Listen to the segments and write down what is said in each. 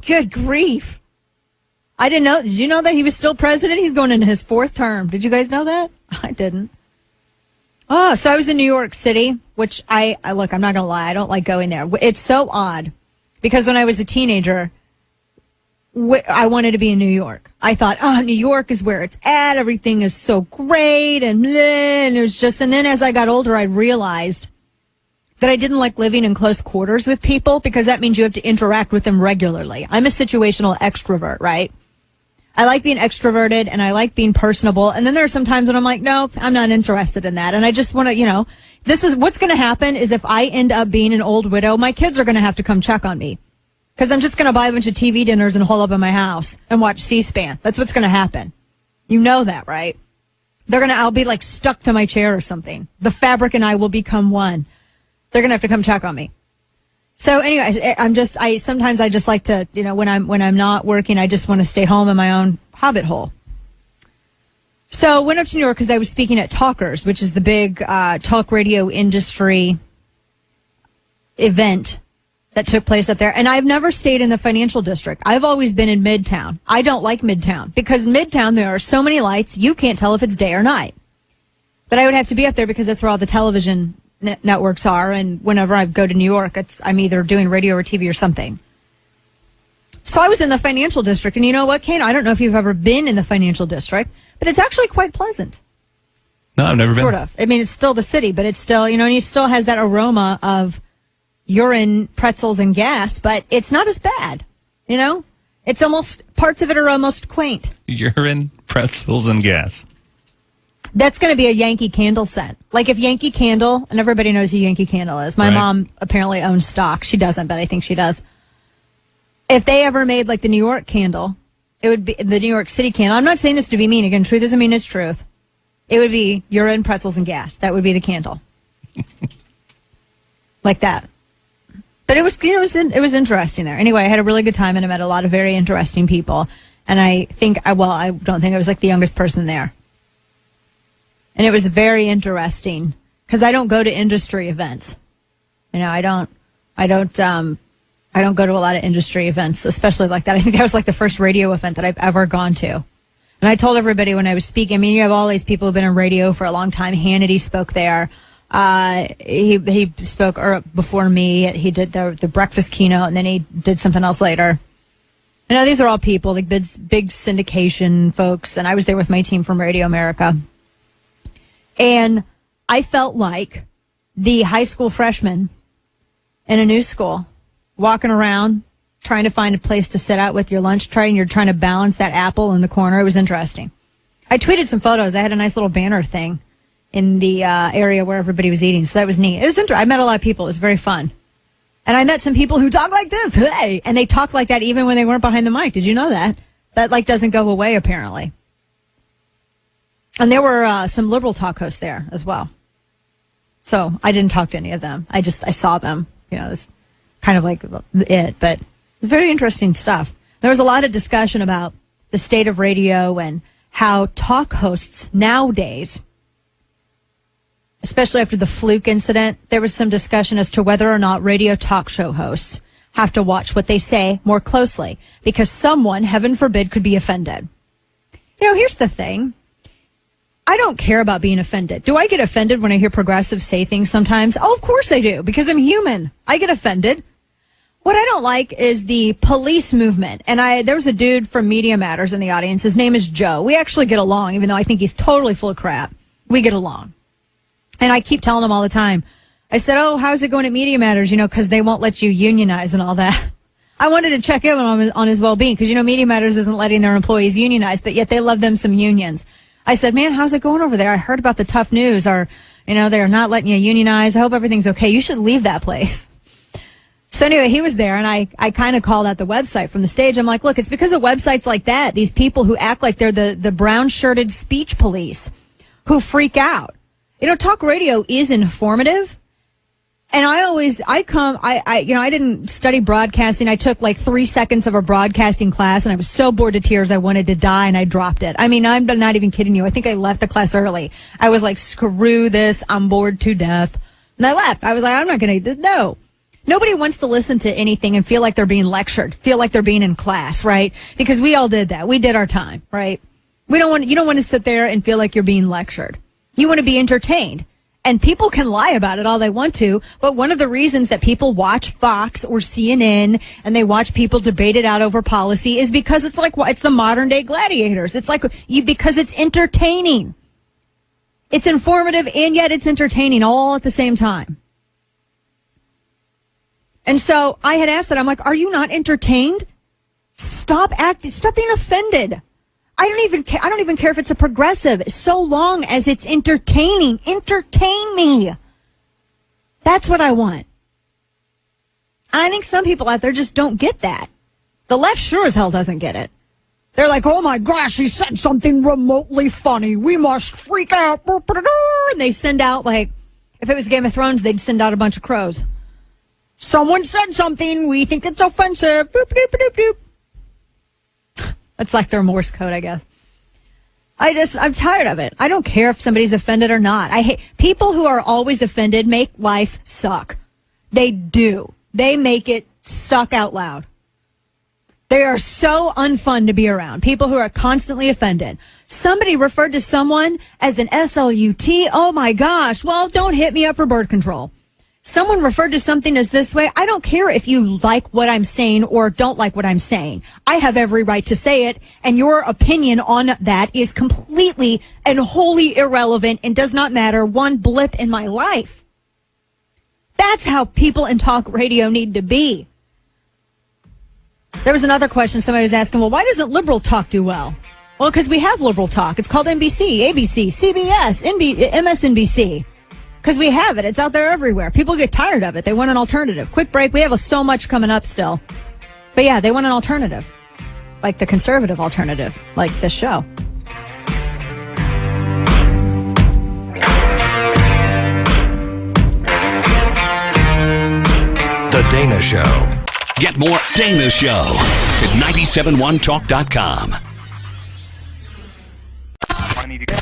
Good grief. I didn't know. Did you know that he was still president? He's going into his 4th term. Did you guys know that? I didn't. Oh, so I was in New York City, which I look, I'm not going to lie. I don't like going there. It's so odd because when I was a teenager, I wanted to be in New York. I thought, New York is where it's at. Everything is so great. And it was just, and then as I got older, I realized that I didn't like living in close quarters with people because that means you have to interact with them regularly. I'm a situational extrovert, right? I like being extroverted and I like being personable. And then there are some times when I'm like, no, I'm not interested in that. And I just want to, this is what's going to happen is if I end up being an old widow, my kids are going to have to come check on me because I'm just going to buy a bunch of TV dinners and hole up in my house and watch C-SPAN. That's what's going to happen. You know that, right? I'll be like stuck to my chair or something. The fabric and I will become one. They're going to have to come check on me. So anyway, sometimes I just like to, when I'm not working, I just want to stay home in my own hobbit hole. So I went up to New York because I was speaking at Talkers, which is the big talk radio industry event that took place up there. And I've never stayed in the financial district. I've always been in Midtown. I don't like Midtown because Midtown, there are so many lights, you can't tell if it's day or night. But I would have to be up there because that's where all the television networks are, and whenever I go to New York, I'm either doing radio or TV or something. So I was in the financial district, and you know what, Kane? I don't know if you've ever been in the financial district, but it's actually quite pleasant. No, I've never been. Sort of. I mean, it's still the city, but it's still, and it still has that aroma of urine, pretzels, and gas, but it's not as bad, It's almost, parts of it are almost quaint. Urine, pretzels, and gas. That's going to be a Yankee Candle scent. Like if Yankee Candle, and everybody knows who Yankee Candle is. My mom apparently owns stock. She doesn't, but I think she does. If they ever made like the New York candle, it would be the New York City candle. I'm not saying this to be mean. Again, truth doesn't mean it's truth. It would be urine, pretzels, and gas. That would be the candle. Like that. But it was interesting there. Anyway, I had a really good time and I met a lot of very interesting people. And I don't think I was like the youngest person there. And it was very interesting because I don't go to industry events. I don't go to a lot of industry events, especially like that. I think that was like the first radio event that I've ever gone to. And I told everybody when I was speaking, you have all these people who've been in radio for a long time. Hannity spoke there. He spoke before me. He did the breakfast keynote and then he did something else later. These are all people, like big syndication folks. And I was there with my team from Radio America. And I felt like the high school freshman in a new school walking around trying to find a place to sit out with your lunch tray and you're trying to balance that apple in the corner. It was interesting. I tweeted some photos. I had a nice little banner thing in the area where everybody was eating. So that was neat. It was interesting. I met a lot of people. It was very fun. And I met some people who talk like this. Hey! And they talked like that even when they weren't behind the mic. Did you know that? That doesn't go away apparently. And there were some liberal talk hosts there as well. So I didn't talk to any of them. I saw them. It's kind of like it. But it's very interesting stuff. There was a lot of discussion about the state of radio and how talk hosts nowadays, especially after the Fluke incident, there was some discussion as to whether or not radio talk show hosts have to watch what they say more closely because someone, heaven forbid, could be offended. Here's the thing. I don't care about being offended. Do I get offended when I hear progressives say things sometimes? Oh, of course I do, because I'm human. I get offended. What I don't like is the police movement. And there was a dude from Media Matters in the audience. His name is Joe. We actually get along, even though I think he's totally full of crap. We get along. And I keep telling him all the time. I said, oh, how's it going at Media Matters? Because they won't let you unionize and all that. I wanted to check in on his well-being because, Media Matters isn't letting their employees unionize, but yet they love them some unions. I said, man, how's it going over there? I heard about the tough news or, they're not letting you unionize. I hope everything's okay. You should leave that place. So anyway, he was there and I kind of called out the website from the stage. I'm like, look, it's because of websites like that. These people who act like they're the brown shirted speech police who freak out. Talk radio is informative. And I didn't study broadcasting. I took like 3 seconds of a broadcasting class and I was so bored to tears I wanted to die and I dropped it. I'm not even kidding you. I think I left the class early. I was like, screw this. I'm bored to death. And I left. I was like, I'm not going to, no. Nobody wants to listen to anything and feel like they're being lectured, feel like they're being in class, right? Because we all did that. We did our time, right? You don't want to sit there and feel like you're being lectured. You want to be entertained. And people can lie about it all they want to, but one of the reasons that people watch Fox or CNN and they watch people debate it out over policy is because it's the modern day gladiators. It's because it's entertaining. It's informative and yet it's entertaining all at the same time. And so I had asked that. I'm like, are you not entertained? Stop being offended. I don't even care if it's a progressive, so long as it's entertaining. Entertain me. That's what I want. And I think some people out there just don't get that. The left sure as hell doesn't get it. They're like, oh my gosh, he said something remotely funny. We must freak out. And they send out, like, if it was Game of Thrones, they'd send out a bunch of crows. Someone said something. We think it's offensive. Boop, doop, doop, doop. It's like their Morse code, I guess. I'm tired of it. I don't care if somebody's offended or not. I hate people who are always offended make life suck. They do. They make it suck out loud. They are so unfun to be around. People who are constantly offended. Somebody referred to someone as an SLUT. Oh my gosh. Well, don't hit me up for birth control. Someone referred to something as this way. I don't care if you like what I'm saying or don't like what I'm saying. I have every right to say it, and your opinion on that is completely and wholly irrelevant and does not matter one blip in my life. That's how people in talk radio need to be. There was another question somebody was asking, well, why doesn't liberal talk do well? Well, because we have liberal talk. It's called NBC, ABC, CBS, MSNBC. Because we have it. It's out there everywhere. People get tired of it. They want an alternative. Quick break. We have so much coming up still. But yeah, they want an alternative. Like the conservative alternative. Like this show. The Dana Show. Get more Dana Show at 971talk.com.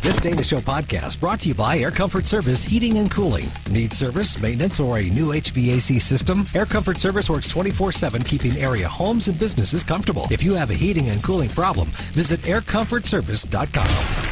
This Dana Show podcast brought to you by Air Comfort Service Heating and Cooling. Need service, maintenance, or a new HVAC system? Air Comfort Service works 24/7, keeping area homes and businesses comfortable. If you have a heating and cooling problem, visit aircomfortservice.com.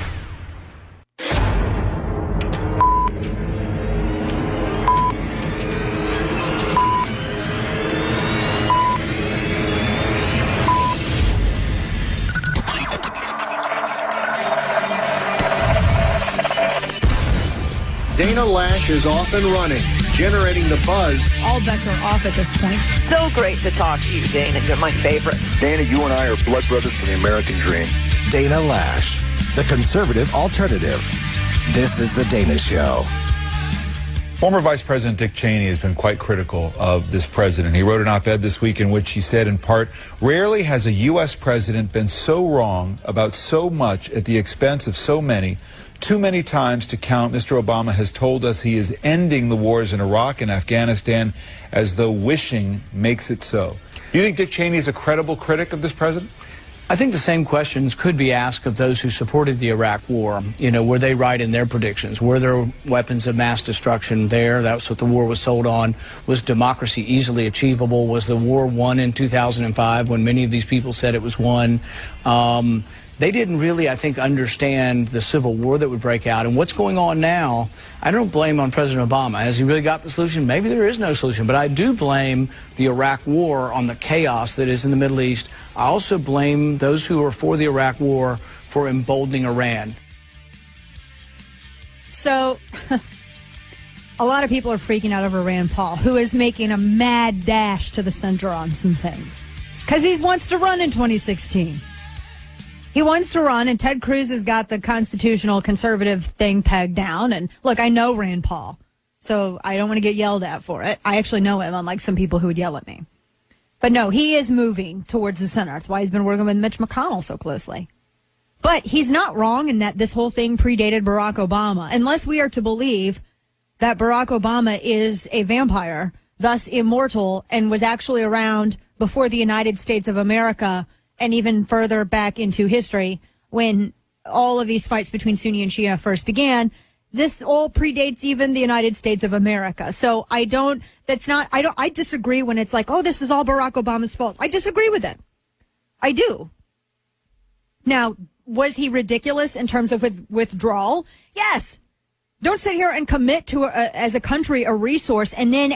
Dana Lash is off and running, generating the buzz. All bets are off at this point. So great to talk to you, Dana. You're my favorite. Dana, you and I are blood brothers for the American dream. Dana Lash, the conservative alternative. This is The Dana Show. Former Vice President Dick Cheney has been quite critical of this president. He wrote an op-ed this week in which he said, in part, rarely has a U.S. president been so wrong about so much at the expense of so many. Too many times to count. Mr. Obama has told us he is ending the wars in Iraq and Afghanistan as though wishing makes it so. Do you think Dick Cheney is a credible critic of this president? I think the same questions could be asked of those who supported the Iraq war. You know, were they right in their predictions? Were there weapons of mass destruction there? That's what the war was sold on. Was democracy easily achievable? Was the war won in 2005 when many of these people said it was won? They didn't really, I think, understand the civil war that would break out. And what's going on now, I don't blame on President Obama. Has he really got the solution? Maybe there is no solution. But I do blame the Iraq war on the chaos that is in the Middle East. I also blame those who are for the Iraq war for emboldening Iran. So a lot of people are freaking out over Rand Paul, who is making a mad dash to the center on some things. Because he wants to run in 2016. He wants to run, and Ted Cruz has got the constitutional conservative thing pegged down. And look, I know Rand Paul, so I don't want to get yelled at for it. I actually know him, unlike some people who would yell at me. But no, he is moving towards the center. That's why he's been working with Mitch McConnell so closely. But he's not wrong in that this whole thing predated Barack Obama, unless we are to believe that Barack Obama is a vampire, thus immortal, and was actually around before the United States of America and even further back into history when all of these fights between Sunni and Shia first began. this all predates even the United States of America. So I disagree when it's like, oh, this is all Barack Obama's fault. I disagree with it. I do. Now, was he ridiculous in terms of withdrawal? Yes. Don't sit here and commit to, as a country, a resource, and then